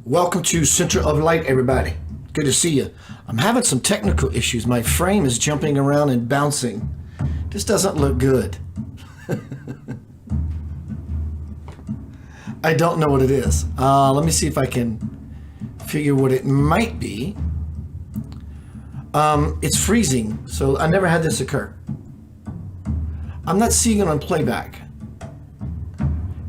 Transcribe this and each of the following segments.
Welcome to Center of Light, everybody. Good to see you. I'm having some technical issues. My frame is jumping around and bouncing. This doesn't look good. I don't know what it is. Let me see if I can figure what it might be. It's freezing, so I never had this occur. I'm not seeing it on playback.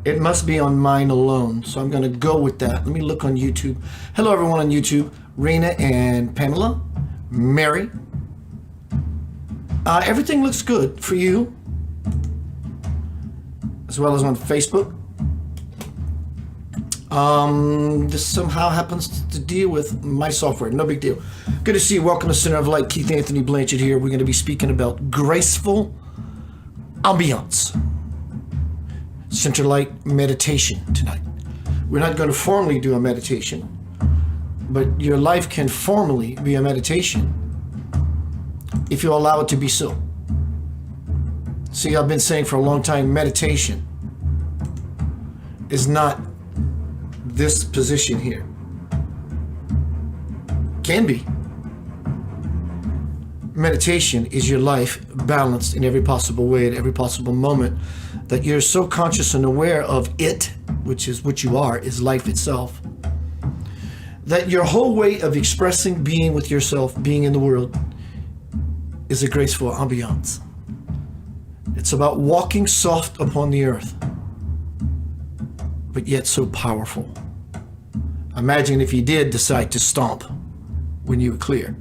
It must be on mine alone, so I'm going to go with that. Let me look on YouTube. Hello, everyone on YouTube. Rena and Pamela, Mary. Everything looks good for you, as well as on Facebook. This somehow happens to deal with my software. No big deal. Good to see you. Welcome to Center of Light. Keith Anthony Blanchard here. We're going to be speaking about Graceful Ambiance. Center Light meditation tonight. We're not going to formally do a meditation, but your life can formally be a meditation if you allow it to be so. See, I've been saying for a long time, meditation is not this position here. Can be. Meditation is your life balanced in every possible way, at every possible moment, that you're so conscious and aware of it, which is what you are, is life itself, that your whole way of expressing being with yourself, being in the world, is a graceful ambiance. It's about walking soft upon the earth, but yet so powerful. Imagine if you did decide to stomp when you were clear.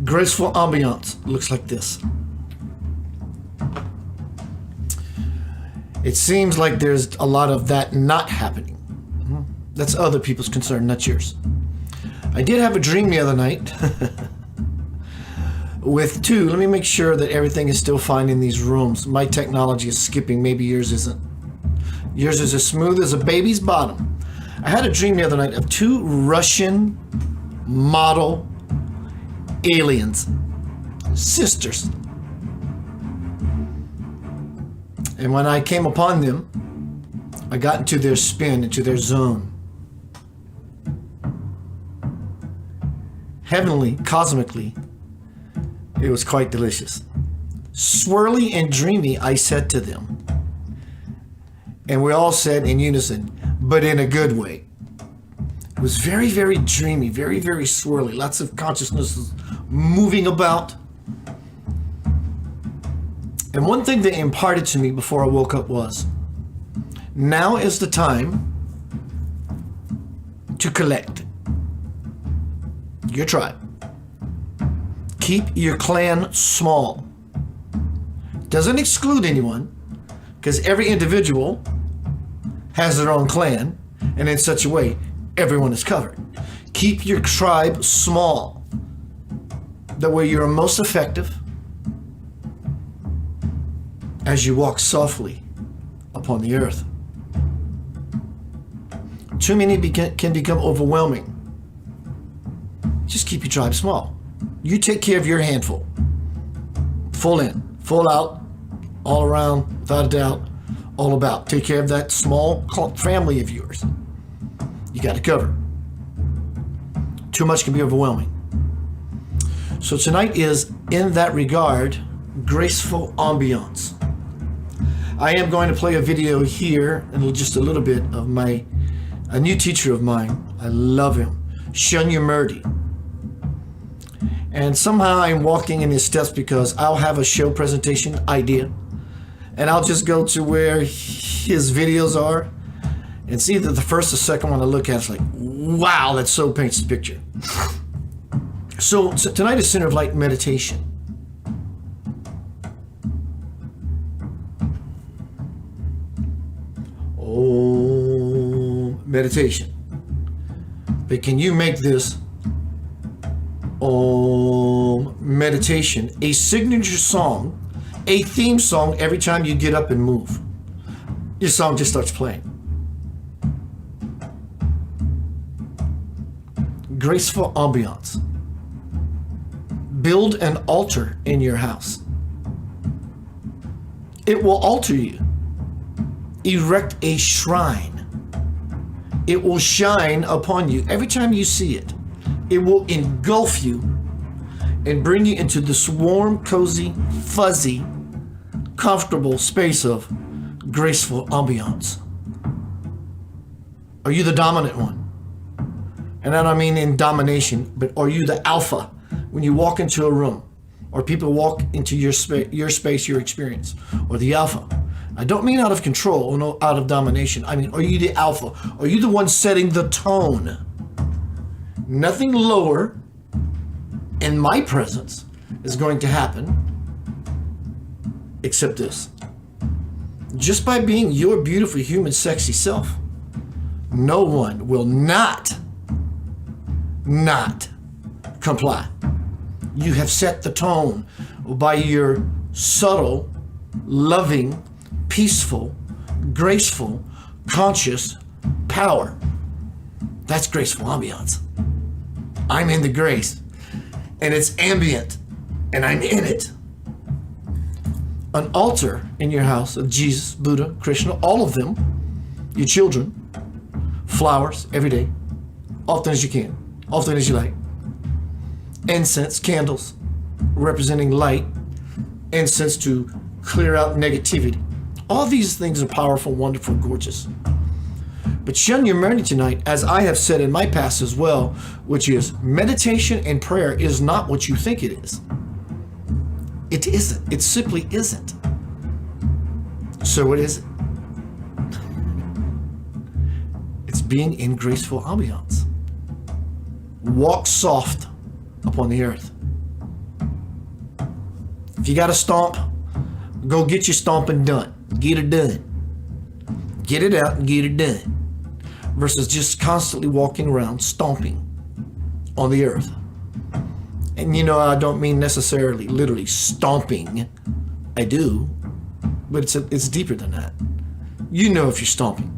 Graceful ambiance looks like this. It seems like there's a lot of that not happening. That's other people's concern, not yours. I did have a dream the other night with two. Let me make sure that everything is still fine in these rooms. My technology is skipping. Maybe yours isn't. Yours is as smooth as a baby's bottom. I had a dream the other night of two Russian model aliens, sisters. And when I came upon them, I got into their spin, into their zone. Heavenly, cosmically, it was quite delicious. Swirly and dreamy, I said to them. And we all said in unison, but in a good way. It was very, very dreamy, very, very swirly. Lots of consciousness moving about. And one thing they imparted to me before I woke up was, now is the time to collect your tribe. Keep your clan small. Doesn't exclude anyone, because every individual has their own clan, and in such a way, everyone is covered. Keep your tribe small. That way you're most effective as you walk softly upon the earth. Too many can become overwhelming. Just keep your tribe small. You take care of your handful. Full in, full out, all around, without a doubt, all about. Take care of that small family of yours. You got to cover. Too much can be overwhelming. So tonight is, in that regard, graceful ambiance. I am going to play a video here in just a little bit of a new teacher of mine. I love him, Shunya Murdy. And somehow I'm walking in his steps because I'll have a show presentation idea, and I'll just go to where his videos are and see that the first or second one I look at is like, wow, that so paints the picture. So tonight is Center of Light meditation. Oh, meditation. But can you make this meditation a signature song, a theme song every time you get up and move? Your song just starts playing. Graceful ambiance. Build an altar in your house. It will alter you. Erect a shrine. It will shine upon you every time you see it. It will engulf you and bring you into this warm, cozy, fuzzy, comfortable space of graceful ambiance. Are you the dominant one? And I don't mean in domination, but are you the alpha when you walk into a room or people walk into your space, your experience, or the alpha? I don't mean out of control or no, out of domination. I mean, are you the alpha? Are you the one setting the tone? Nothing lower in my presence is going to happen except this. Just by being your beautiful, human, sexy self, no one will not comply. You have set the tone by your subtle, loving, peaceful, graceful, conscious power. That's graceful ambiance. I'm in the grace, and it's ambient, and I'm in it. An altar in your house of Jesus, Buddha, Krishna, all of them, your children, flowers every day, often as you can, often as you like. Incense, candles, representing light, incense to clear out negativity. All these things are powerful, wonderful, gorgeous. But shun your journey tonight, as I have said in my past as well, which is meditation and prayer is not what you think it is. It isn't. It simply isn't. So what is it? It's being in graceful ambiance. Walk soft upon the earth. If you got to stomp, go get your stomping done. Get it done. Get it out and get it done. Versus just constantly walking around stomping on the earth. And you know, I don't mean necessarily literally stomping. I do. But it's deeper than that. You know if you're stomping.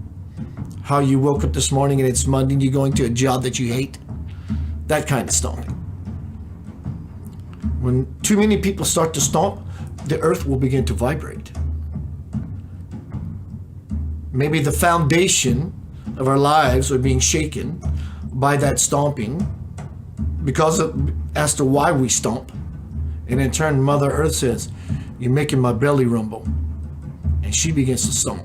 How you woke up this morning and it's Monday and you're going to a job that you hate. That kind of stomping. When too many people start to stomp, the earth will begin to vibrate. Maybe the foundation of our lives are being shaken by that stomping as to why we stomp. And in turn, Mother Earth says, "You're making my belly rumble." And she begins to stomp.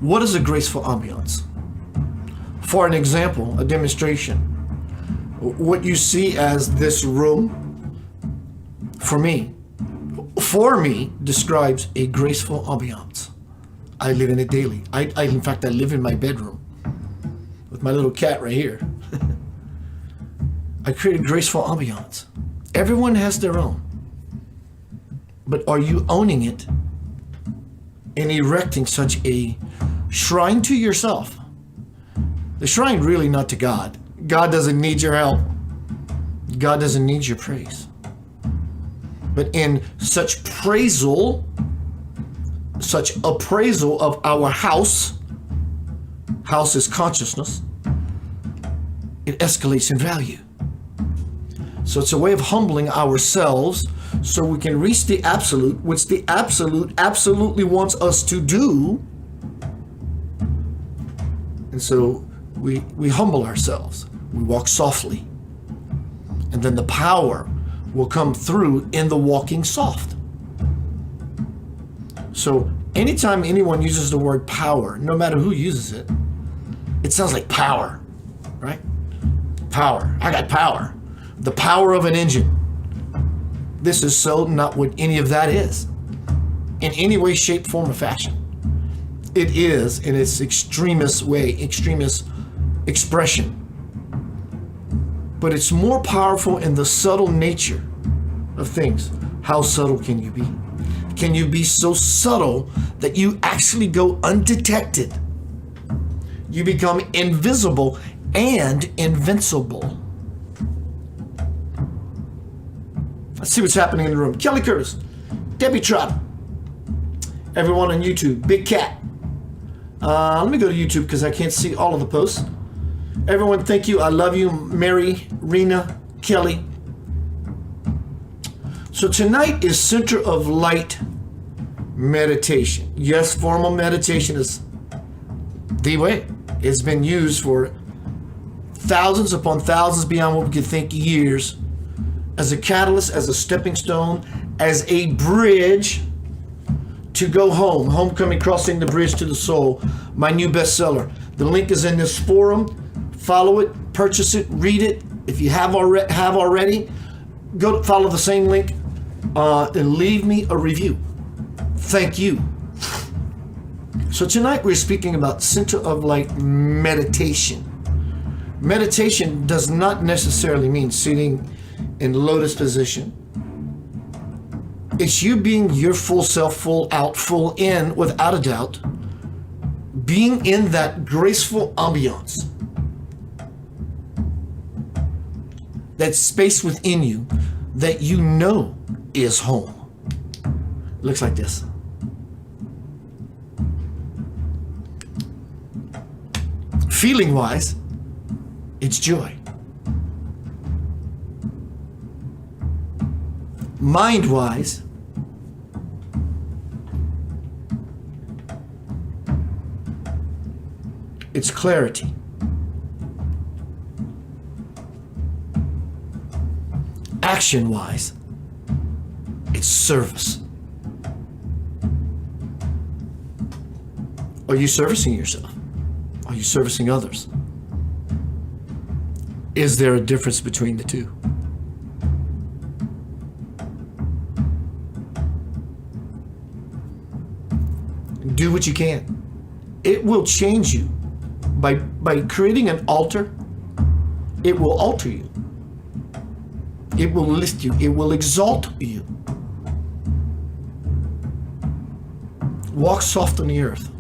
What is a graceful ambiance? For an example, a demonstration, what you see as this room, for me, describes a graceful ambiance. I live in it daily. In fact, I live in my bedroom with my little cat right here. I create a graceful ambiance. Everyone has their own. But are you owning it and erecting such a shrine to yourself? The shrine really not to God. God doesn't need your help. God doesn't need your praise. But in such appraisal of our house is consciousness, it escalates in value. So it's a way of humbling ourselves so we can reach the absolute, which the absolute absolutely wants us to do. And so we humble ourselves. We walk softly. And then the power will come through in the walking soft. So anytime anyone uses the word power, no matter who uses it, it sounds like power, right? Power. I got power. The power of an engine. This is so not what any of that is. In any way, shape, form, or fashion. It is in its extremist way, extremist expression. But it's more powerful in the subtle nature of things. How subtle can you be? Can you be so subtle that you actually go undetected? You become invisible and invincible. Let's see what's happening in the room. Kelly Curtis, Debbie Trotter, everyone on YouTube, Big Cat. Let me go to YouTube because I can't see all of the posts. Everyone, thank you. I love you. Mary, Rena, Kelly. So tonight is center of light meditation. Yes, formal meditation is the way. It's been used for thousands upon thousands beyond what we could think, years, as a catalyst, as a stepping stone, as a bridge to go home. Homecoming, Crossing the Bridge to the Soul, my new bestseller. The link is in this forum. Follow it, purchase it, read it. If you have already, go follow the same link and leave me a review. Thank you. So tonight we're speaking about center of light meditation. Meditation does not necessarily mean sitting in lotus position. It's you being your full self, full out, full in, without a doubt. Being in that graceful ambiance. That space within you that you know is home. Looks like this. Feeling wise, it's joy. Mind wise, it's clarity. Action wise, it's service. Are you servicing yourself? Are you servicing others? Is there a difference between the two? Do what you can. It will change you. By creating an altar, it will alter you. It will lift you. It will exalt you. Walk soft on the earth.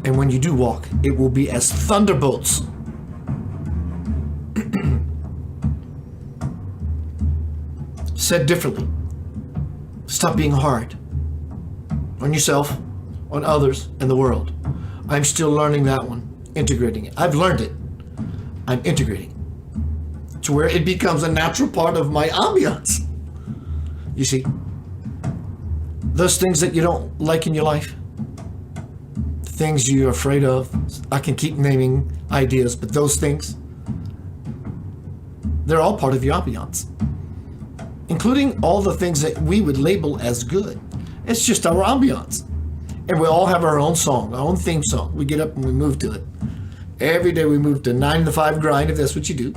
And when you do walk, it will be as thunderbolts. Said differently, stop being hard on yourself, on others, and the world. I'm still learning that one, integrating it. I've learned it. I'm integrating it to where it becomes a natural part of my ambiance. You see, those things that you don't like in your life, things you're afraid of. I can keep naming ideas, but those things, they're all part of your ambiance, including all the things that we would label as good. It's just our ambiance. And we all have our own song, our own theme song. We get up and we move to it. Every day we move to 9 to 5 grind, if that's what you do.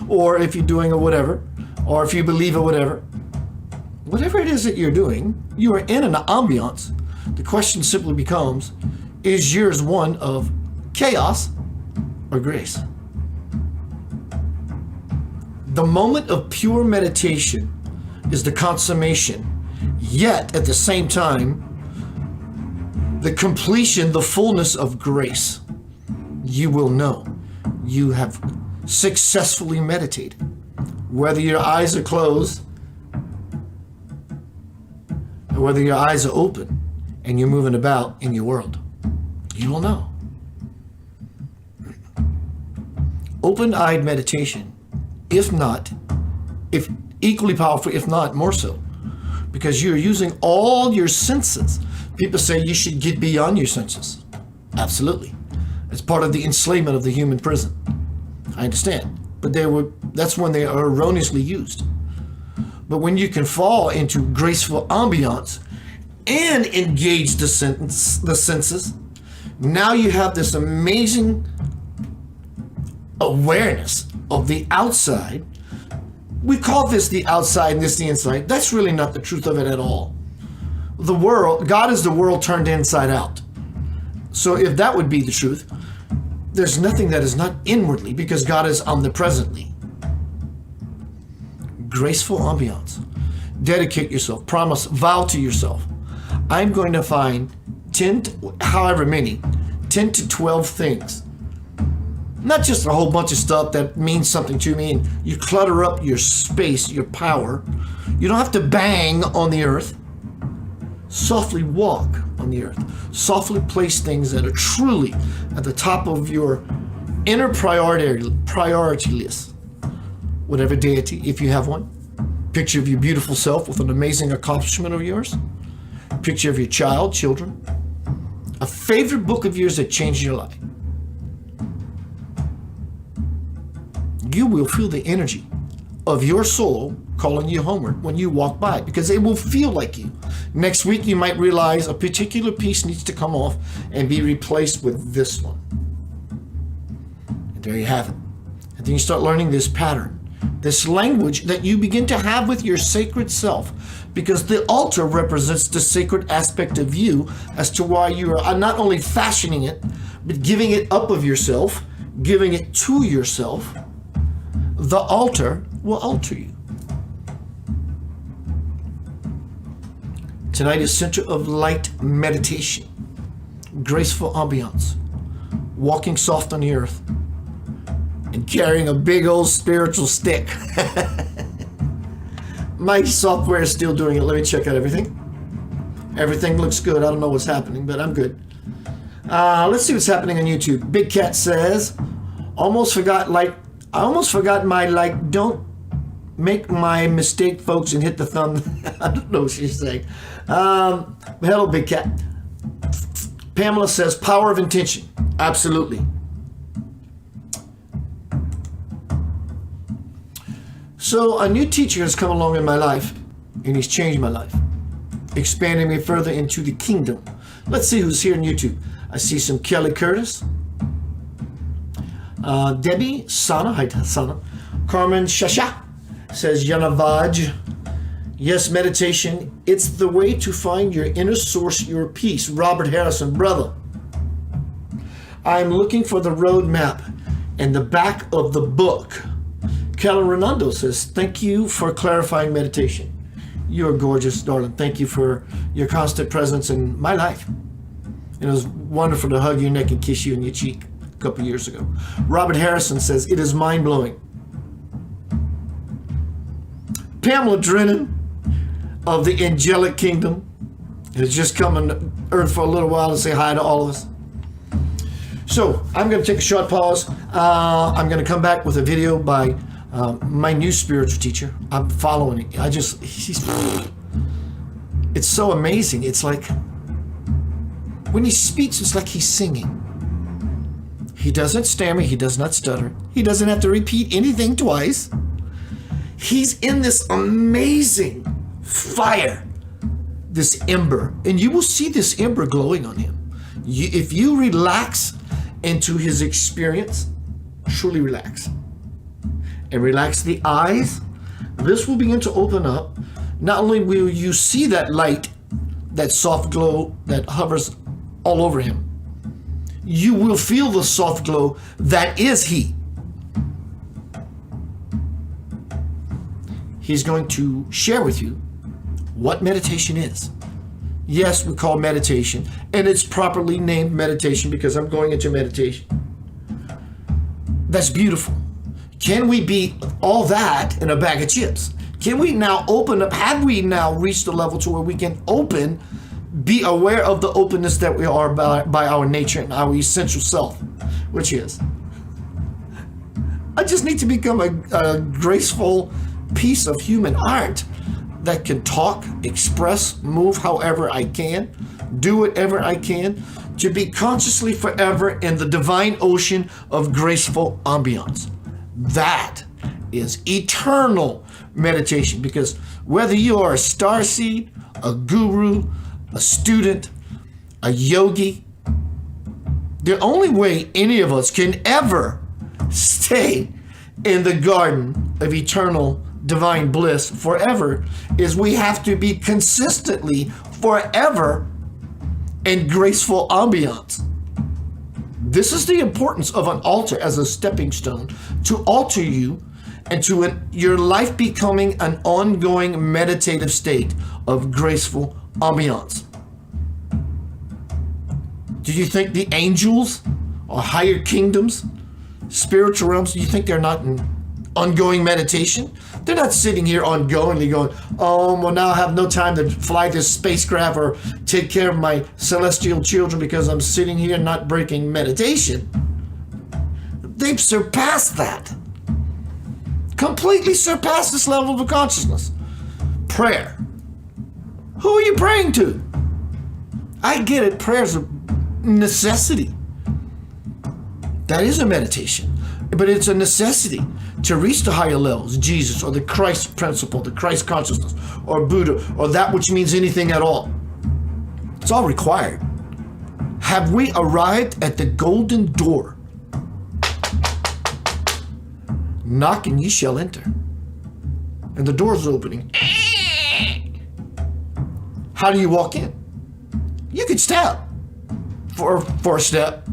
Or if you're doing a whatever, or if you believe a whatever. Whatever it is that you're doing, you are in an ambiance. The question simply becomes, is yours one of chaos or grace? The moment of pure meditation is the consummation, yet at the same time, the completion, the fullness of grace. You will know you have successfully meditated. Whether your eyes are closed or whether your eyes are open and you're moving about in your world, you will know. Open-eyed meditation, if equally powerful, if not more so, because you're using all your senses. People say you should get beyond your senses. Absolutely. It's part of the enslavement of the human prison. I understand. But that's when they are erroneously used. But when you can fall into graceful ambiance and engage the senses, now you have this amazing awareness of the outside. We call this the outside and this the inside. That's really not the truth of it at all. The world, God is the world turned inside out. So if that would be the truth, there's nothing that is not inwardly, because God is omnipresently. Graceful ambiance. Dedicate yourself. Promise, vow to yourself. I'm going to find 10 to 12 things. Not just a whole bunch of stuff that means something to me and you clutter up your space, your power. You don't have to bang on the earth. Softly walk on the earth. Softly place things that are truly at the top of your inner priority list. whatever deity, if you have one. Picture of your beautiful self with an amazing accomplishment of yours. Picture of your children. A favorite book of yours that changed your life. You will feel the energy of your soul calling you homeward when you walk by, because it will feel like you. Next week, you might realize a particular piece needs to come off and be replaced with this one. And there you have it. And then you start learning this pattern, this language that you begin to have with your sacred self, because the altar represents the sacred aspect of you as to why you are not only fashioning it, but giving it up of yourself, giving it to yourself. The altar will alter you. Tonight is Center of Light Meditation, Graceful Ambiance, walking soft on the earth, and carrying a big old spiritual stick. My software is still doing it. Let me check out everything. Everything looks good. I don't know what's happening, but I'm good. Let's see what's happening on YouTube. Big Cat says, I almost forgot my don't make my mistake, folks, and hit the thumb. I don't know what she's saying. Hello, Big Cat. Pamela says, power of intention. Absolutely. So a new teacher has come along in my life, and he's changed my life, expanding me further into the kingdom. Let's see who's here on YouTube. I see some Kelly Curtis, Debbie, Sana, hi Sana, Carmen Shasha says Yanavaj. Yes, meditation, it's the way to find your inner source, your peace. Robert Harrison, brother. I'm looking for the roadmap in the back of the book. Kelly Renando says, thank you for clarifying meditation. You're gorgeous, darling. Thank you for your constant presence in my life. It was wonderful to hug your neck and kiss you on your cheek a couple years ago. Robert Harrison says, it is mind-blowing. Pamela Drennan of the Angelic Kingdom has just come on Earth for a little while to say hi to all of us. So I'm going to take a short pause. I'm going to come back with a video by my new spiritual teacher. I'm following it. It's so amazing. It's like when he speaks, it's like he's singing. He doesn't stammer. He does not stutter. He doesn't have to repeat anything twice. He's in this amazing fire, this ember, and you will see this ember glowing on him. If you relax into his experience, truly relax, and relax the eyes, this will begin to open up. Not only will you see that light, that soft glow that hovers all over him, you will feel the soft glow that is he. He's going to share with you what meditation is. Yes, we call meditation, and it's properly named meditation because I'm going into meditation. That's beautiful. Can we be all that in a bag of chips? Can we now open up? Have we now reached the level to where we can open, be aware of the openness that we are by our nature and our essential self, which is, I just need to become a graceful piece of human art that can talk, express, move however I can, do whatever I can, to be consciously forever in the divine ocean of graceful ambiance. That is eternal meditation, because whether you are a starseed, a guru, a student, a yogi, the only way any of us can ever stay in the garden of eternal divine bliss forever is we have to be consistently forever in graceful ambiance. This is the importance of an altar as a stepping stone to alter you into your life becoming an ongoing meditative state of graceful ambiance. Do you think the angels or higher kingdoms, spiritual realms, do you think they're not in ongoing meditation? They're not sitting here ongoingly going, oh, well, now I have no time to fly this spacecraft or take care of my celestial children because I'm sitting here not breaking meditation. They've surpassed that. Completely surpass this level of consciousness. Prayer. Who are you praying to? I get it. Prayer's a necessity. That is a meditation. But it's a necessity to reach the higher levels, Jesus, or the Christ principle, the Christ consciousness, or Buddha, or that which means anything at all. It's all required. Have we arrived at the golden door? Knock and ye shall enter. And the door's opening. How do you walk in? You could step for a step.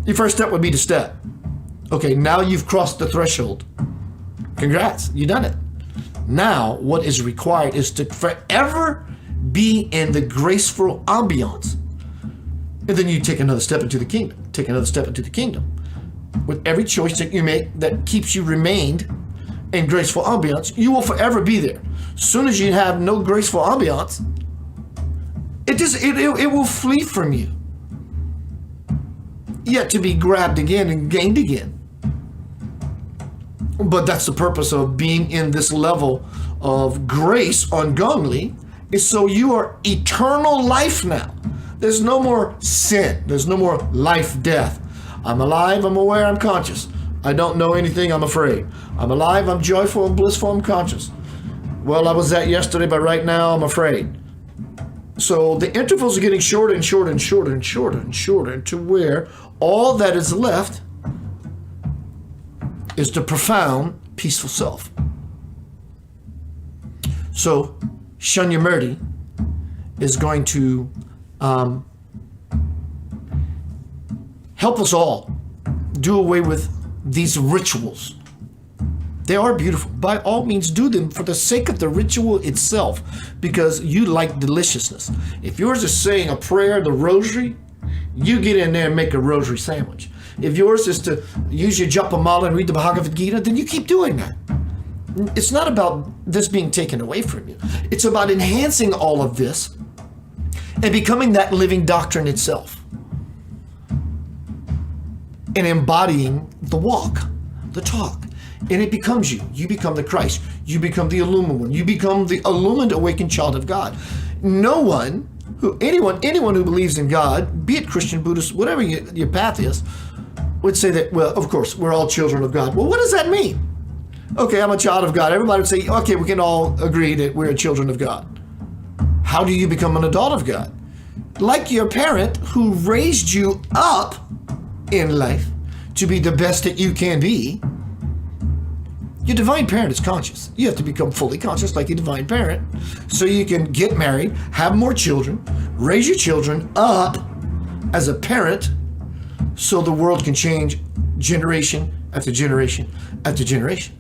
Your first step would be to step. Okay, now you've crossed the threshold. Congrats, you done it. Now, what is required is to forever be in the graceful ambiance. And then you take another step into the kingdom. Take another step into the kingdom. With every choice that you make that keeps you remained in graceful ambiance, you will forever be there. As soon as you have no graceful ambiance, it will flee from you. Yet to be grabbed again and gained again. But that's the purpose of being in this level of grace ongoingly, is so you are eternal life now. There's no more sin. There's no more life, death. I'm alive, I'm aware, I'm conscious. I don't know anything, I'm afraid. I'm alive, I'm joyful, I'm blissful, I'm conscious. Well, I was that yesterday, but right now I'm afraid. So the intervals are getting shorter and shorter and shorter and shorter and shorter to where all that is left is the profound, peaceful self. So Shunyamurti is going to help us all do away with these rituals. They are beautiful. By all means, do them for the sake of the ritual itself, because you like deliciousness. If yours is saying a prayer, the rosary, you get in there and make a rosary sandwich. If yours is to use your Japamala and read the Bhagavad Gita, then you keep doing that. It's not about this being taken away from you. It's about enhancing all of this and becoming that living doctrine itself. And embodying the walk, the talk. And it becomes you. You become the Christ. You become the illumined one. You become the illumined awakened child of God. No one, anyone who believes in God, be it Christian, Buddhist, whatever your path is, would say that, well, of course, we're all children of God. Well, what does that mean? Okay, I'm a child of God. Everybody would say, okay, we can all agree that we're children of God. How do you become an adult of God? Like your parent who raised you up in life to be the best that you can be. Your divine parent is conscious. You have to become fully conscious like your divine parent so you can get married, have more children, raise your children up as a parent so the world can change generation after generation after generation.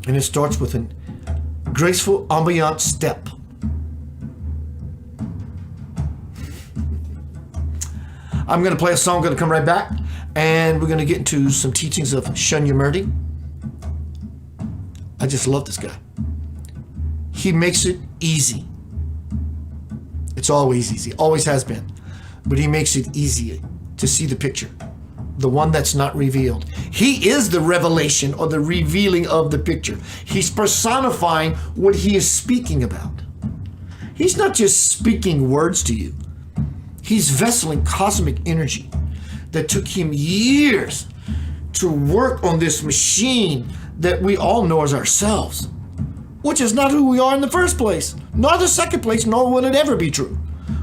And it starts with a graceful ambiance step. I'm going to play a song, going to come right back, and we're going to get into some teachings of Shunyamurti. I just love this guy. He makes it easy. It's always easy, always has been. But he makes it easier to see the picture, the one that's not revealed. He is the revelation or the revealing of the picture. He's personifying what he is speaking about. He's not just speaking words to you. He's vesseling cosmic energy that took him years to work on this machine that we all know as ourselves, which is not who we are in the first place, nor the second place, nor will it ever be true.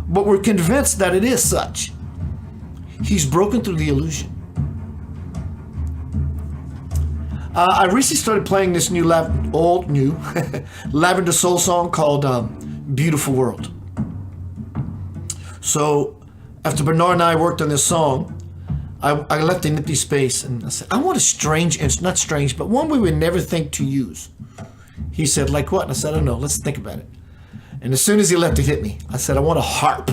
But we're convinced that it is such. He's broken through the illusion. I recently started playing this new Lavender Soul song called Beautiful World. So after Bernard and I worked on this song, I left an empty space and I said, I want a strange, not strange, but one we would never think to use. He said, like what? And I said, I don't know, let's think about it. And as soon as he left, it hit me. I said, I want a harp.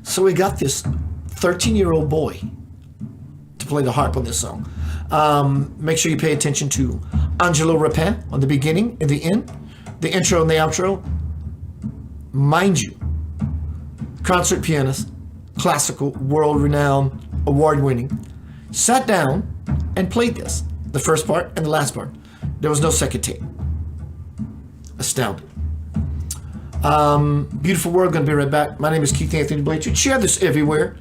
So we got this 13-year-old boy to play the harp on this song. Make sure you pay attention to Angelo Rapin on the beginning and the end, the intro and the outro. Mind you, concert pianist, classical, world-renowned, award-winning, sat down and played this. The first part and the last part. There was no second tape. Astounding. Beautiful World, gonna be right back. My name is Keith Anthony Blanchard. Share this everywhere.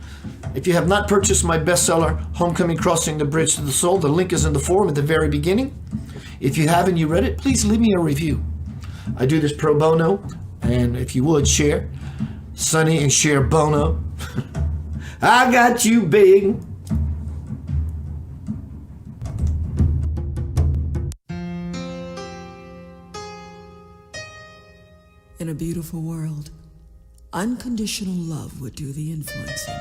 If you have not purchased my bestseller, Homecoming: Crossing the Bridge to the Soul, the link is in the forum at the very beginning. If you haven't, you read it, please leave me a review. I do this pro bono, and if you would, share. Sonny and share bono. I got you, big. In a beautiful world, unconditional love would do the influencing,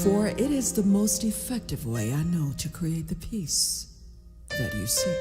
for it is the most effective way I know to create the peace that you seek.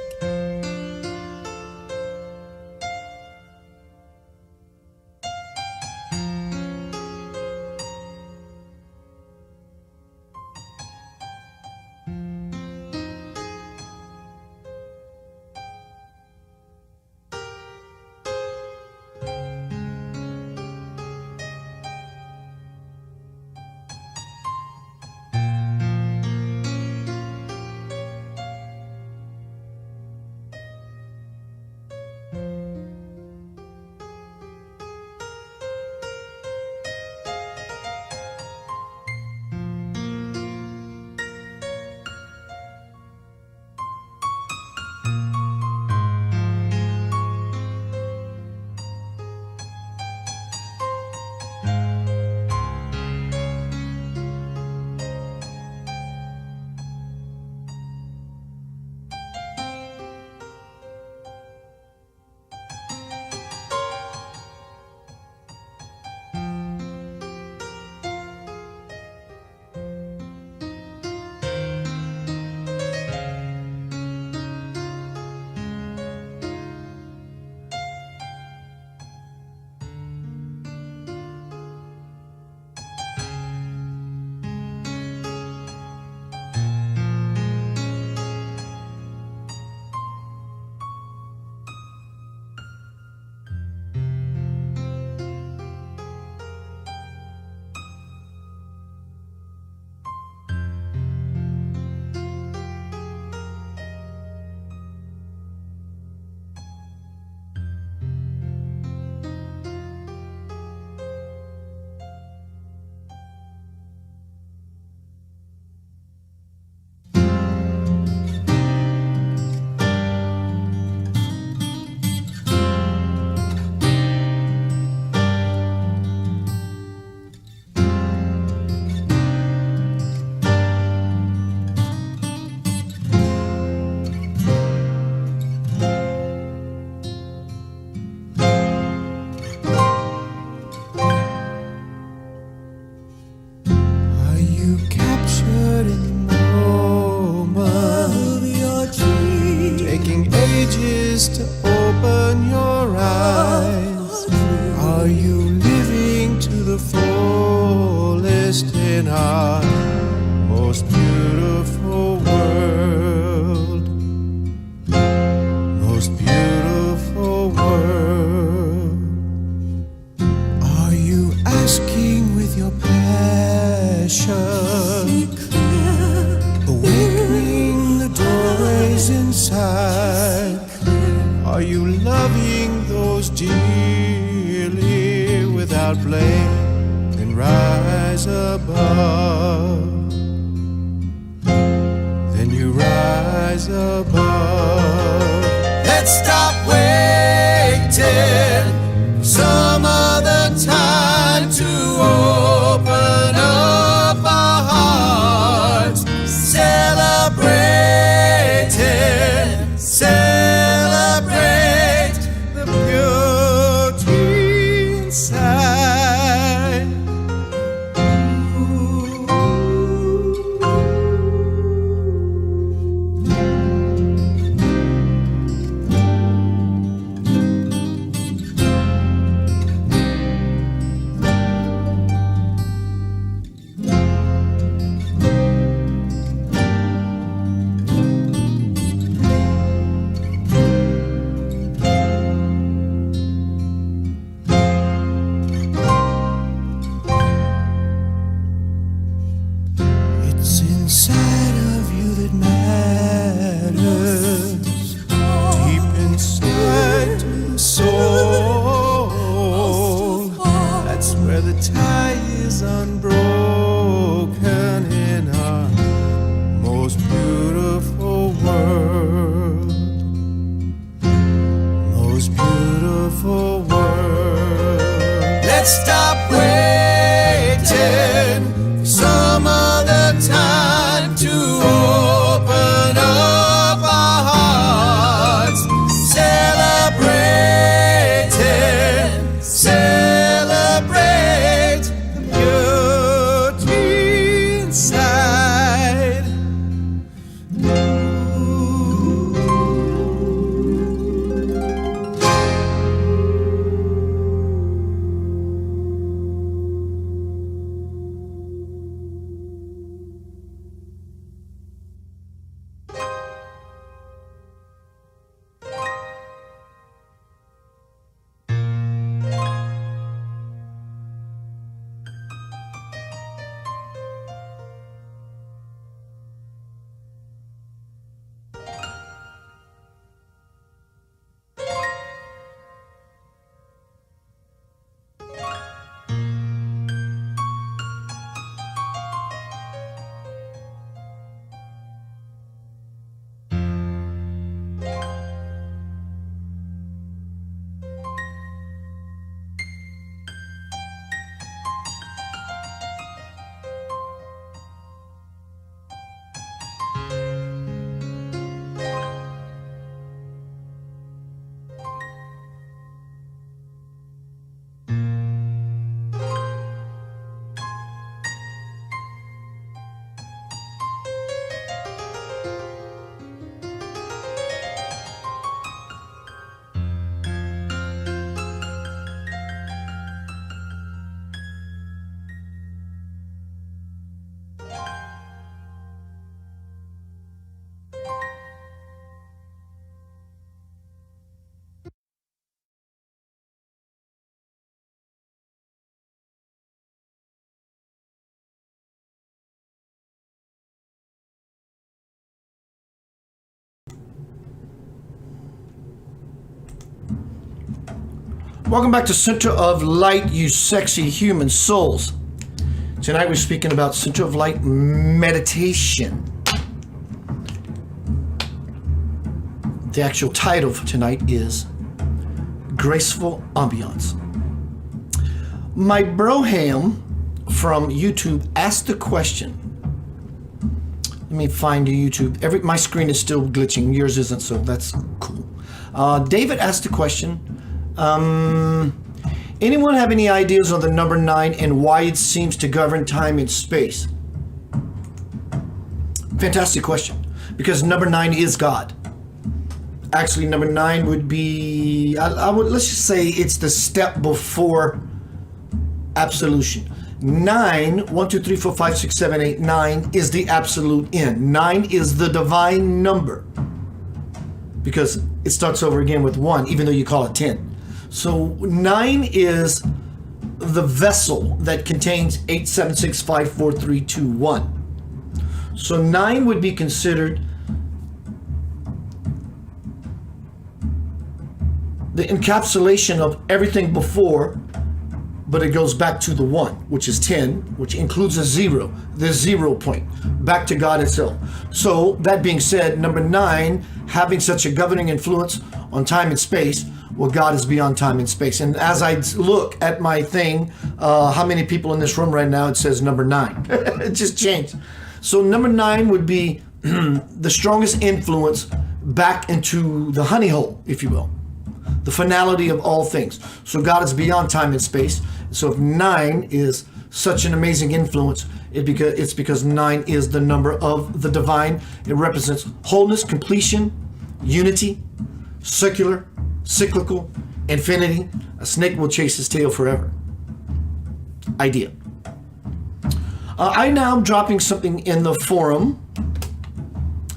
To open your eyes, are you living to the fullest in our most beautiful world? Most beautiful world. Are you asking with your passion, awakening the doorways inside? Are you loving those dearly without blame? Then rise above. Then you rise above. Let's stop waiting for some other time to open up our hearts. Celebrating, celebrate the beauty inside. Welcome back to Center of Light, you sexy human souls. Tonight we're speaking about Center of Light meditation. The actual title for tonight is Graceful Ambiance. My broham from YouTube asked the question. Let me find the YouTube. My screen is still glitching. Yours isn't, so that's cool. David asked the question. Anyone have any ideas on the number 9 and why it seems to govern time and space? Fantastic question. Because number 9 is God. Actually, number 9 would be, let's just say it's the step before absolution. 9, 1, 2, 3, 4, 5, 6, 7, 8, 9 is the absolute end. 9 is the divine number. Because it starts over again with 1, even though you call it 10. So 9 is the vessel that contains 8, 7, 6, 5, 4, 3, 2, 1. So 9 would be considered the encapsulation of everything before, but it goes back to the 1, which is 10, which includes a 0, the 0 point, back to God itself. So that being said, number 9, having such a governing influence on time and space, well, God is beyond time and space. And as I look at my thing, how many people in this room right now, it says number 9. It just changed. So number 9 would be the strongest influence back into the honey hole, if you will. The finality of all things. So God is beyond time and space. So if 9 is such an amazing influence, it's because 9 is the number of the divine. It represents wholeness, completion, unity, circular, cyclical, infinity. A snake will chase his tail forever. Idea. I now am dropping something in the forum,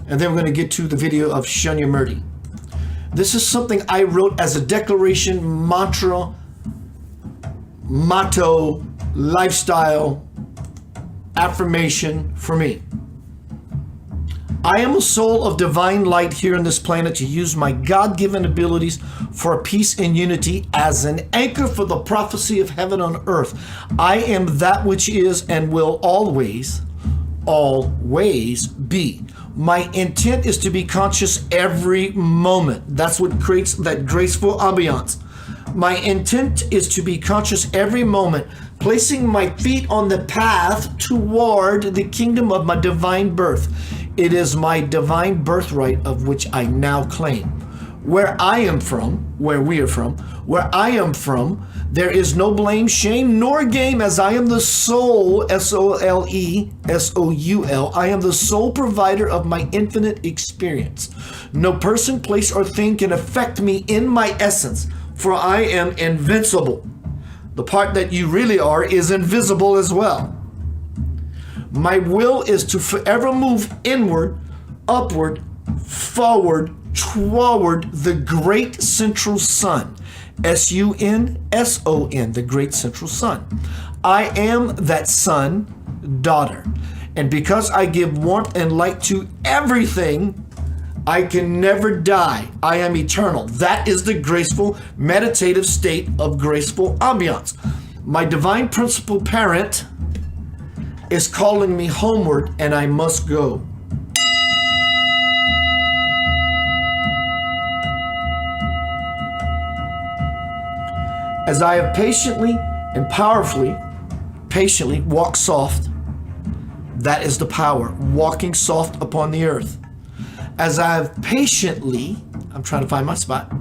and then we're going to get to the video of Shunya Murti. This is something I wrote as a declaration, mantra, motto, lifestyle, affirmation for me. I am a soul of divine light here on this planet to use my God-given abilities for peace and unity as an anchor for the prophecy of heaven on earth. I am that which is and will always be. My intent is to be conscious every moment. That's what creates that graceful ambiance. My intent is to be conscious every moment, placing my feet on the path toward the kingdom of my divine birth. It is my divine birthright of which I now claim. Where I am from, where we are from, where I am from, there is no blame, shame, nor game, as I am the sole, S-O-L-E-S-O-U-L. I am the sole provider of my infinite experience. No person, place, or thing can affect me in my essence, for I am invincible. The part that you really are is invisible as well. My will is to forever move inward, upward, forward, toward the great central sun. S-U-N-S-O-N, the great central sun. I am that sun, daughter. And because I give warmth and light to everything, I can never die. I am eternal. That is the graceful, meditative state of graceful ambiance. My divine principal parent is calling me homeward, and I must go. As I have patiently and powerfully, walked soft, that is the power, walking soft upon the earth. As I have patiently, I'm trying to find my spot,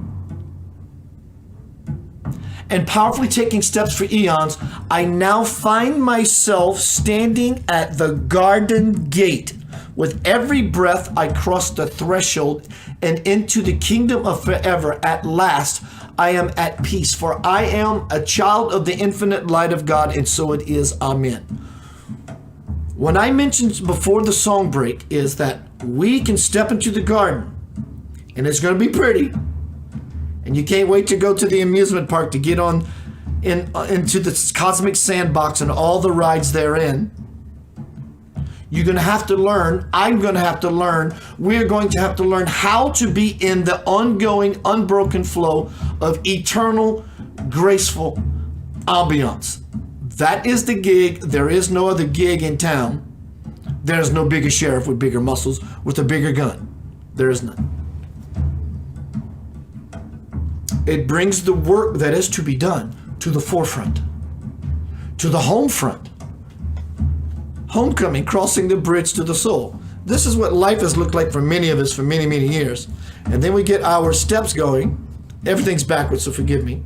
and powerfully taking steps for eons, I now find myself standing at the garden gate. With every breath, I cross the threshold and into the kingdom of forever. At last, I am at peace, for I am a child of the infinite light of God, and so it is. Amen. When I mentioned before the song break is that we can step into the garden, and it's going to be pretty, and you can't wait to go to the amusement park to get on into the cosmic sandbox and all the rides therein. You're going to have to learn, I'm going to have to learn, we're going to have to learn how to be in the ongoing, unbroken flow of eternal, Graceful, Ambiance. That is the gig. There is no other gig in town. There's no bigger sheriff with bigger muscles, with a bigger gun. There is none. It brings the work that is to be done to the forefront, to the home front. Homecoming, crossing the bridge to the soul. This is what life has looked like for many of us for many, many years. And then we get our steps going. Everything's backwards, so forgive me.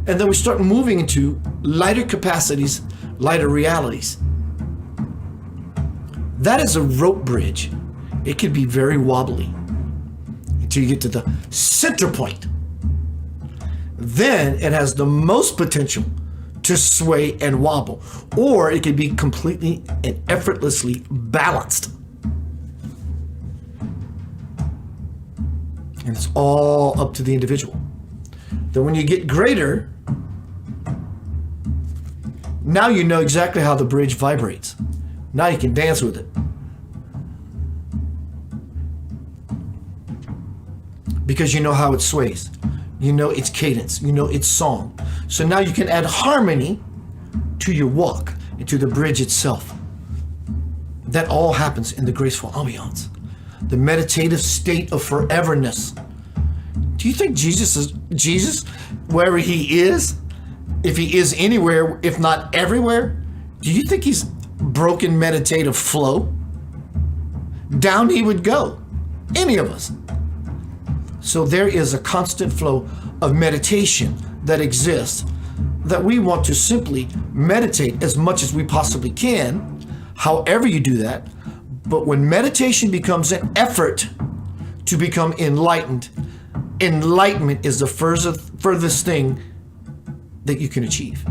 And then we start moving into lighter capacities, lighter realities. That is a rope bridge. It can be very wobbly until you get to the center point. Then it has the most potential to sway and wobble, or it can be completely and effortlessly balanced. And it's all up to the individual. Then when you get greater, now you know exactly how the bridge vibrates. Now you can dance with it. Because you know how it sways. You know its cadence. You know its song. So now you can add harmony to your walk and to the bridge itself. That all happens in the graceful ambiance, the meditative state of foreverness. Do you think Jesus, wherever he is, if he is anywhere, if not everywhere, do you think he's broken meditative flow? Down he would go, any of us. So there is a constant flow of meditation that exists, that we want to simply meditate as much as we possibly can, however you do that. But when meditation becomes an effort to become enlightened, enlightenment is the furthest thing that you can achieve.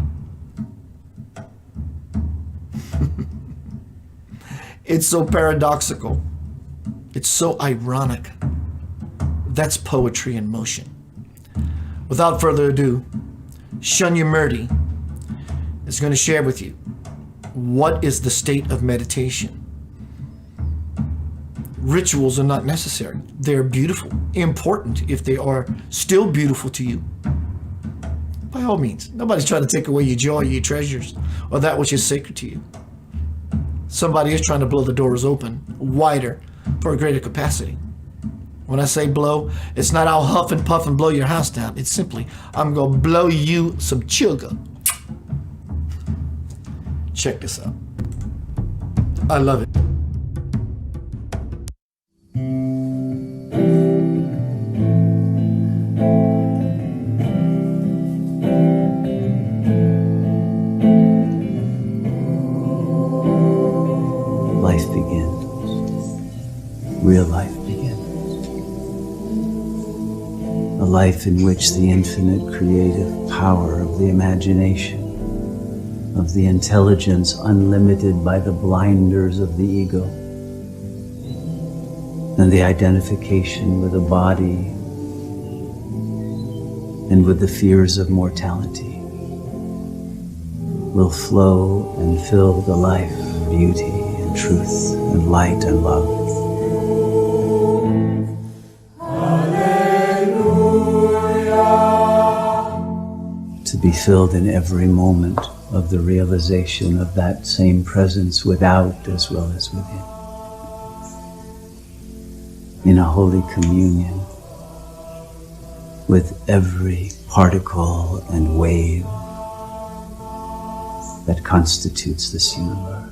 It's so paradoxical. It's so ironic. That's poetry in motion. Without further ado, Shunya Murdy is going to share with you what is the state of meditation. Rituals are not necessary. They're beautiful, important if they are still beautiful to you. By all means, nobody's trying to take away your joy, your treasures, or that which is sacred to you. Somebody is trying to blow the doors open wider for a greater capacity. When I say blow, it's not I'll huff and puff and blow your house down. It's simply, I'm going to blow you some sugar. Check this out. I love it. Life begins. Real life begins. A life in which the infinite creative power of the imagination, of the intelligence unlimited by the blinders of the ego, and the identification with the body and with the fears of mortality will flow and fill the life of beauty and truth and light and love. To be filled in every moment of the realization of that same presence without as well as within. In a holy communion with every particle and wave that constitutes this universe.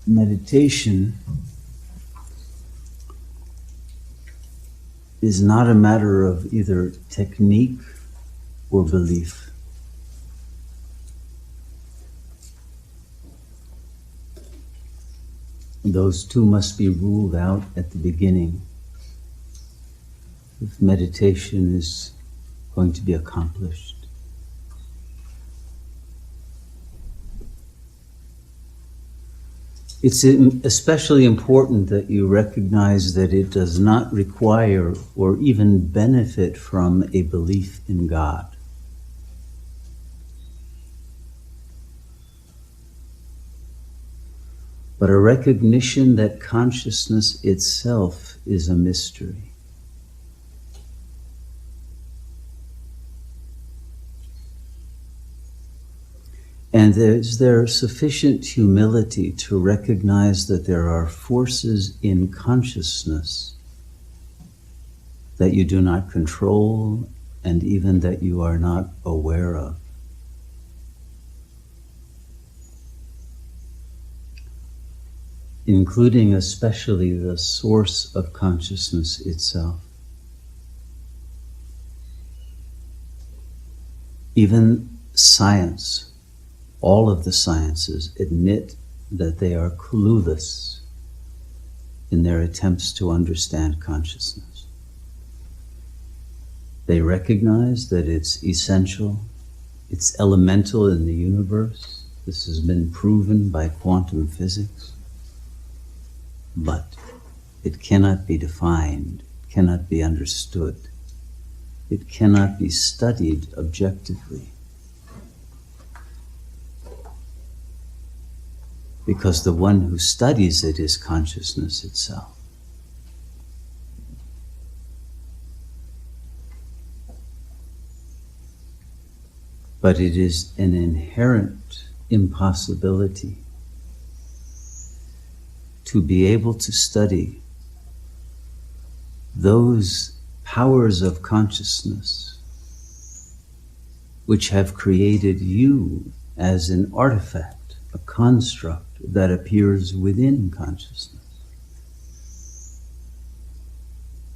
Meditation is not a matter of either technique or belief. Those two must be ruled out at the beginning if meditation is going to be accomplished. It's especially important that you recognize that it does not require or even benefit from a belief in God. But a recognition that consciousness itself is a mystery. And is there sufficient humility to recognize that there are forces in consciousness that you do not control and even that you are not aware of? Including especially the source of consciousness itself. Even science, all of the sciences admit that they are clueless in their attempts to understand consciousness. They recognize that it's essential, it's elemental in the universe. This has been proven by quantum physics. But it cannot be defined, cannot be understood. It cannot be studied objectively. Because the one who studies it is consciousness itself. But it is an inherent impossibility to be able to study those powers of consciousness which have created you as an artifact, a construct that appears within consciousness.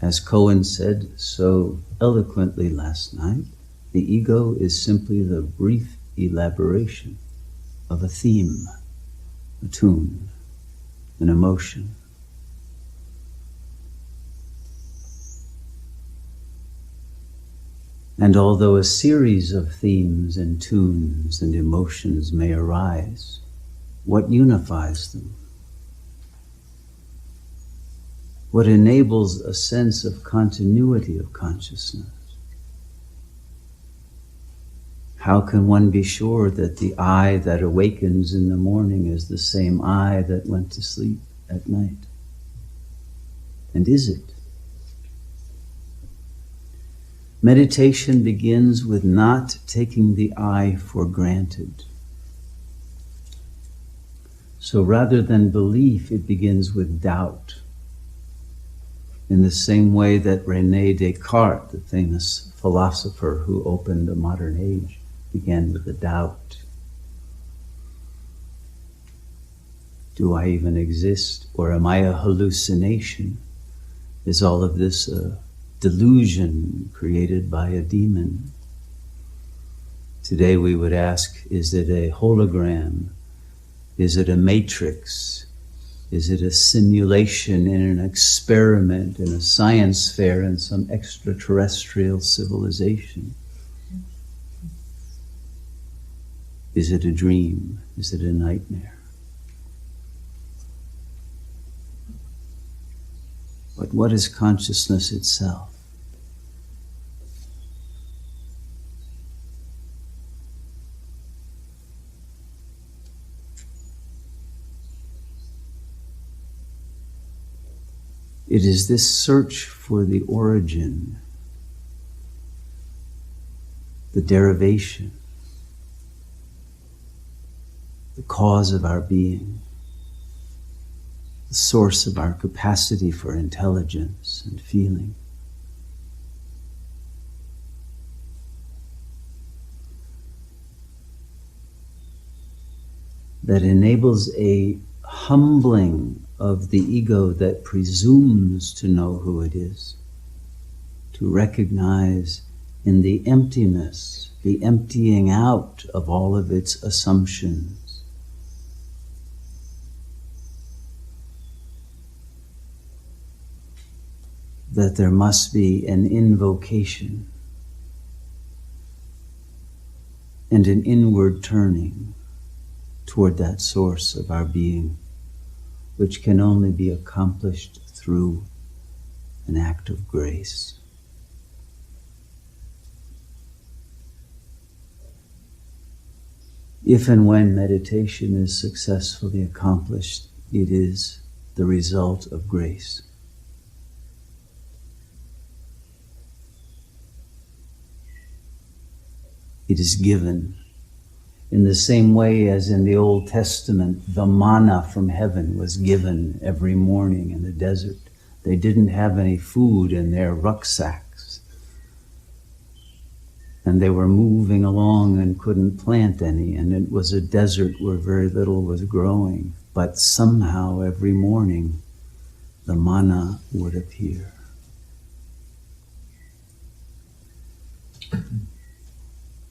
As Cohen said so eloquently last night, the ego is simply the brief elaboration of a theme, a tune, an emotion. And although a series of themes and tunes and emotions may arise, what unifies them? What enables a sense of continuity of consciousness? How can one be sure that the I that awakens in the morning is the same I that went to sleep at night? And is it? Meditation begins with not taking the I for granted. So rather than belief, it begins with doubt. In the same way that René Descartes, the famous philosopher who opened the modern age, began with a doubt. Do I even exist, or am I a hallucination? Is all of this a delusion created by a demon? Today we would ask, is it a hologram? Is it a matrix? Is it a simulation in an experiment in a science fair in some extraterrestrial civilization? Is it a dream? Is it a nightmare? But what is consciousness itself? It is this search for the origin, the derivation, the cause of our being, the source of our capacity for intelligence and feeling. That enables a humbling of the ego that presumes to know who it is, to recognize in the emptiness, the emptying out of all of its assumptions, that there must be an invocation and an inward turning toward that source of our being, which can only be accomplished through an act of grace. If and when meditation is successfully accomplished, it is the result of grace. It is given in the same way as in the Old Testament, the manna from heaven was given every morning in the desert. They didn't have any food in their rucksacks, and they were moving along and couldn't plant any, and it was a desert where very little was growing. But somehow every morning the manna would appear.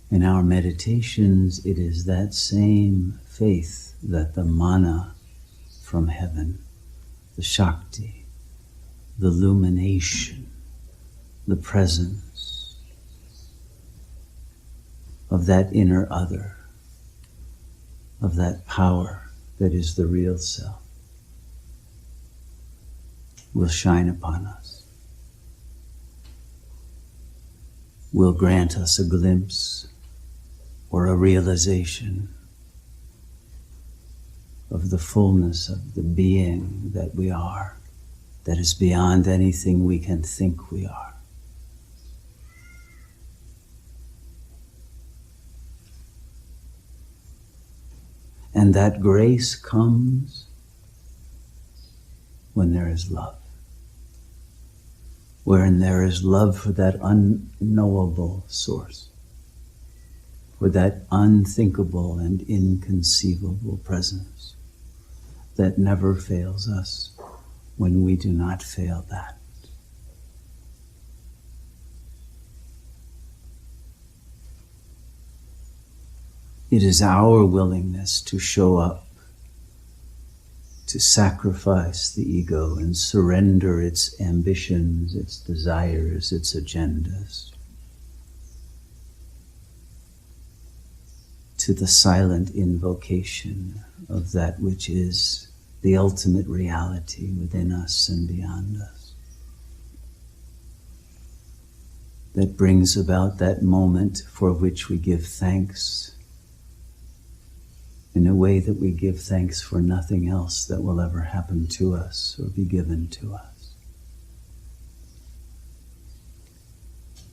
In our meditations, it is that same faith that the manna from heaven, the Shakti, the illumination, the presence of that inner other, of that power that is the real self, will shine upon us, will grant us a glimpse or a realization of the fullness of the being that we are, that is beyond anything we can think we are. And that grace comes when there is love, wherein there is love for that unknowable source, for that unthinkable and inconceivable presence that never fails us when we do not fail that. It is our willingness to show up, to sacrifice the ego and surrender its ambitions, its desires, its agendas, to the silent invocation of that which is the ultimate reality within us and beyond us, that brings about that moment for which we give thanks in a way that we give thanks for nothing else that will ever happen to us or be given to us.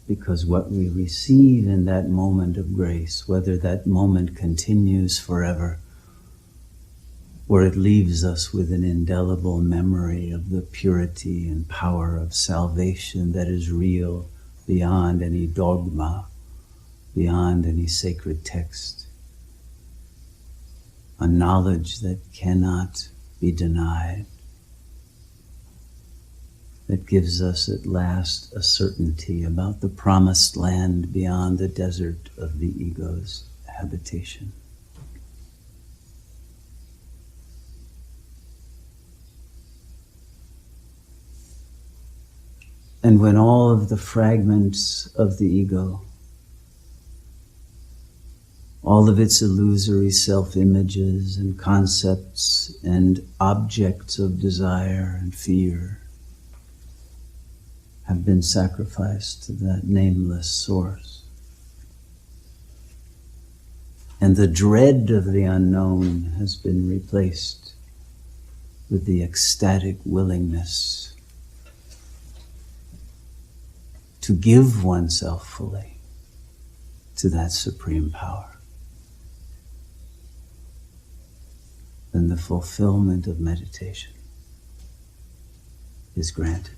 Because what we receive in that moment of grace, whether that moment continues forever or it leaves us with an indelible memory of the purity and power of salvation that is real beyond any dogma, beyond any sacred text, a knowledge that cannot be denied, that gives us at last a certainty about the promised land beyond the desert of the ego's habitation. And when all of the fragments of the ego, all of its illusory self-images and concepts and objects of desire and fear have been sacrificed to that nameless source, and the dread of the unknown has been replaced with the ecstatic willingness to give oneself fully to that supreme power, then the fulfillment of meditation is granted.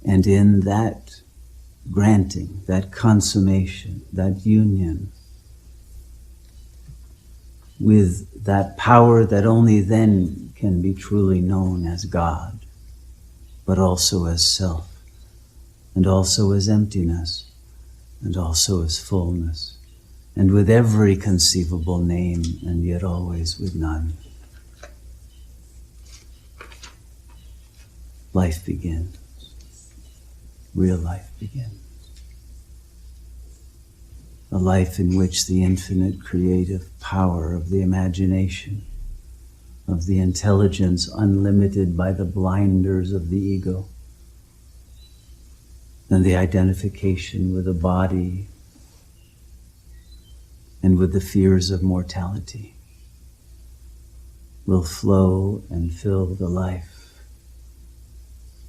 And in that granting, that consummation, that union with that power that only then can be truly known as God, but also as self, and also as emptiness, and also as fullness, and with every conceivable name, and yet always with none. Life begins. Real life begins. a life in which the infinite creative power of the imagination, of the intelligence unlimited by the blinders of the ego, and the identification with a body and with the fears of mortality will flow and fill the life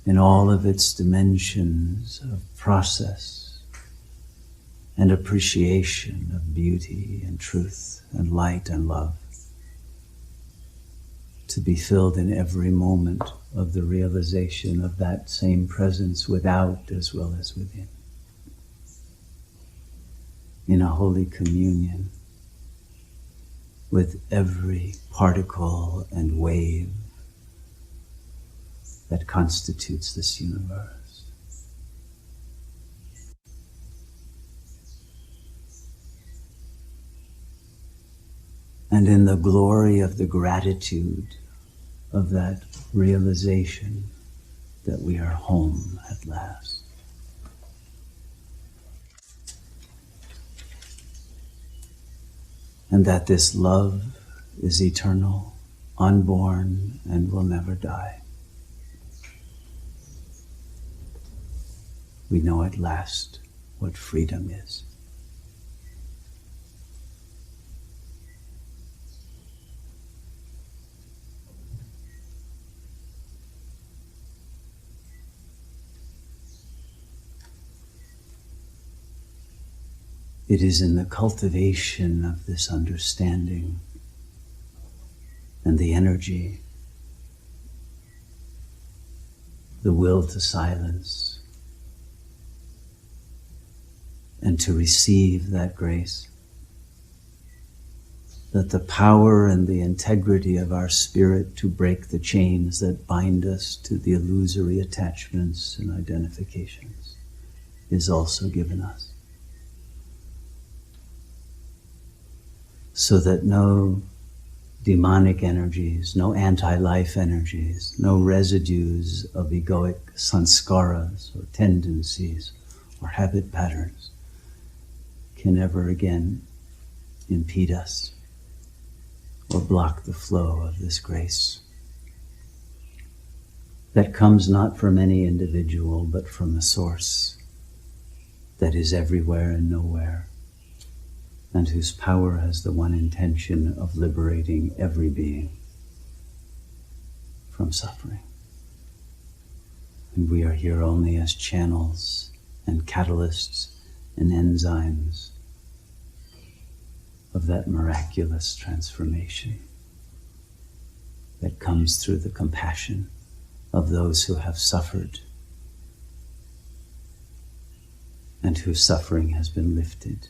in all of its dimensions of process and appreciation of beauty and truth and light and love, to be filled in every moment of the realization of that same presence without as well as within, in a holy communion with every particle and wave that constitutes this universe. And in the glory of the gratitude of that realization that we are home at last. And that this love is eternal, unborn, and will never die. We know at last what freedom is. It is in the cultivation of this understanding and the energy, the will to silence, and to receive that grace, that the power and the integrity of our spirit to break the chains that bind us to the illusory attachments and identifications is also given us. So that no demonic energies, no anti-life energies, no residues of egoic sanskaras or tendencies or habit patterns can ever again impede us or block the flow of this grace that comes not from any individual but from a source that is everywhere and nowhere, and whose power has the one intention of liberating every being from suffering. And we are here only as channels and catalysts and enzymes of that miraculous transformation that comes through the compassion of those who have suffered and whose suffering has been lifted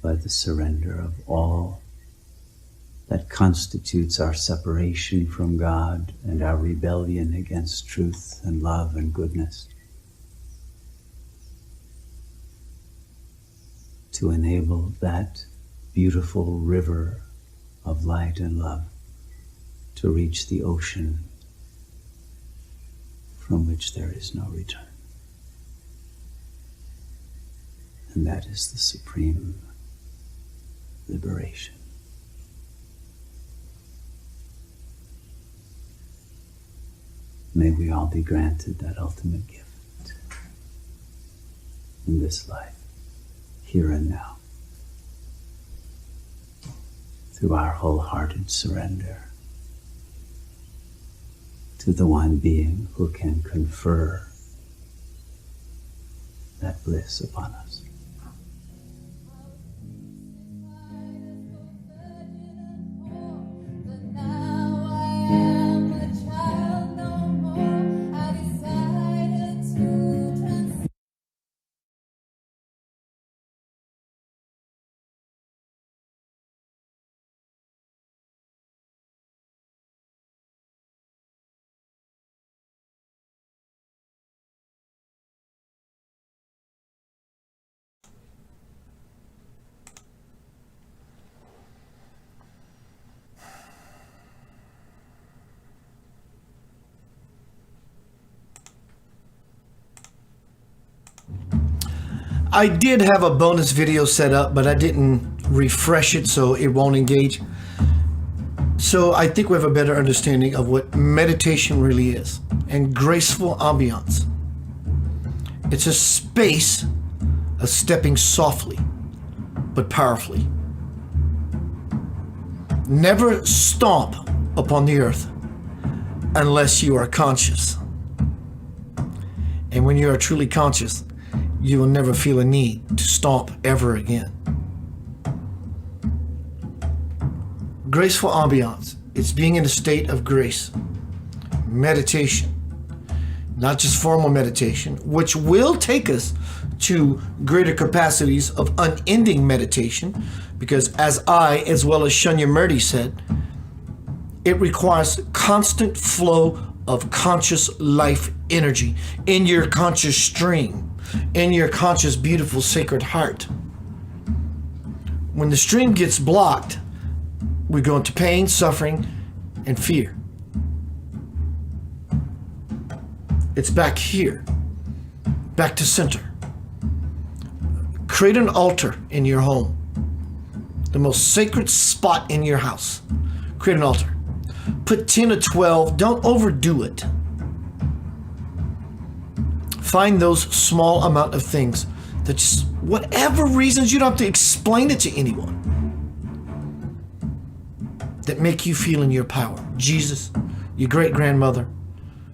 by the surrender of all that constitutes our separation from God and our rebellion against truth and love and goodness, to enable that beautiful river of light and love to reach the ocean from which there is no return. And that is the supreme liberation. May we all be granted that ultimate gift in this life, here and now, through our wholehearted surrender to the one being who can confer that bliss upon us. I did have a bonus video set up, but I didn't refresh it, so it won't engage. So I think we have a better understanding of what meditation really is. And graceful ambiance. It's a space of stepping softly, but powerfully. Never stomp upon the earth unless you are conscious. And when you are truly conscious, you will never feel a need to stomp ever again. Graceful ambiance. It's being in a state of grace. Meditation. Not just formal meditation, which will take us to greater capacities of unending meditation, because as well as Shunya Murti said, it requires constant flow of conscious life energy in your conscious stream, in your conscious, beautiful, sacred heart. When the stream gets blocked, we go into pain, suffering, and fear. It's back here, back to center. Create an altar in your home, the most sacred spot in your house. Create an altar. Put 10 or 12, don't overdo it. Find those small amount of things that just, whatever reasons, you don't have to explain it to anyone, that make you feel in your power. Jesus, your great-grandmother,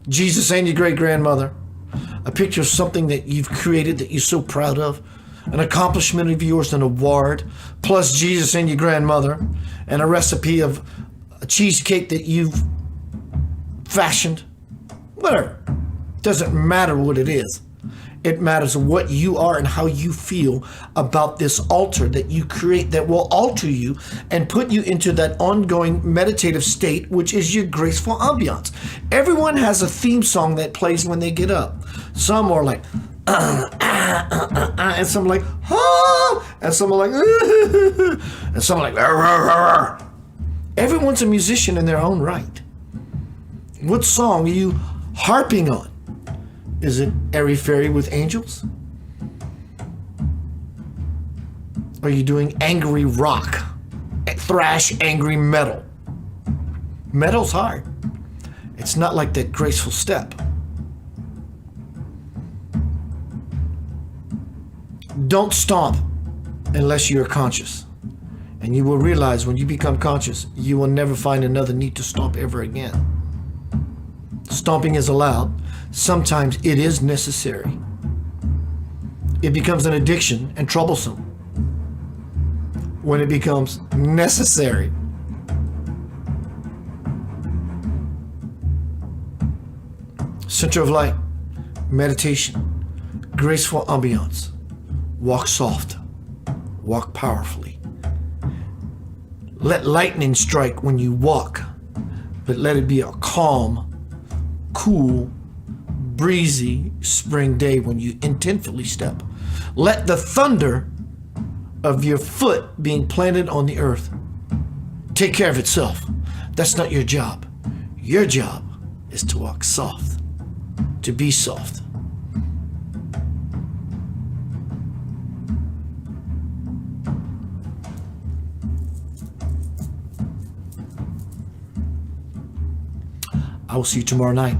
Jesus and your great-grandmother, a picture of something that you've created that you're so proud of, an accomplishment of yours, an award, plus Jesus and your grandmother, and a recipe of a cheesecake that you've fashioned. Whatever. Doesn't matter what it is. It matters what you are and how you feel about this altar that you create that will alter you and put you into that ongoing meditative state, which is your graceful ambiance. Everyone has a theme song that plays when they get up. Some are like, and some are like, ah, and some are like, and some are like, rah, rah, rah. Everyone's a musician in their own right. What song are you harping on? Is it Airy Fairy with Angels? Are you doing angry rock, thrash, angry metal? Metal's hard. It's not like that graceful step. Don't stomp unless you're conscious. And you will realize when you become conscious, you will never find another need to stomp ever again. Stomping is allowed. Sometimes it is necessary. It becomes an addiction and troublesome when it becomes necessary. Center of light, meditation, graceful ambiance. Walk soft, walk powerfully. Let lightning strike when you walk, but let it be a calm, cool, breezy spring day when you intentfully step. Let the thunder of your foot being planted on the earth take care of itself. That's not your job. Your job is to walk soft, to be soft. I will see you tomorrow night.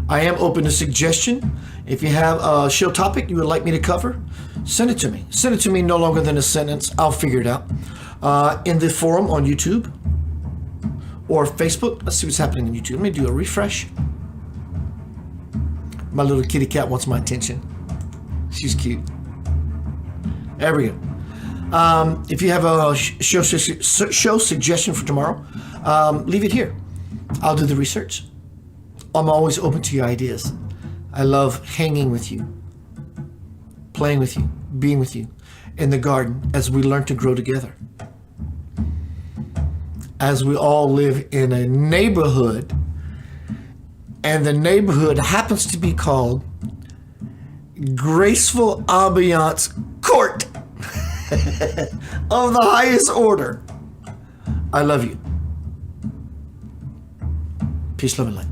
I am open to suggestion. If you have a show topic you would like me to cover, send it to me. Send it to me no longer than a sentence. I'll figure it out. In the forum on YouTube or Facebook. Let's see what's happening on YouTube. Let me do a refresh. My little kitty cat wants my attention. She's cute. There we go. If you have a show suggestion for tomorrow, leave it here. I'll do the research. I'm always open to your ideas. I love hanging with you, playing with you, being with you in the garden as we learn to grow together. As we all live in a neighborhood, and the neighborhood happens to be called Graceful Ambiance Court of the highest order. I love you. Peace, love, and light.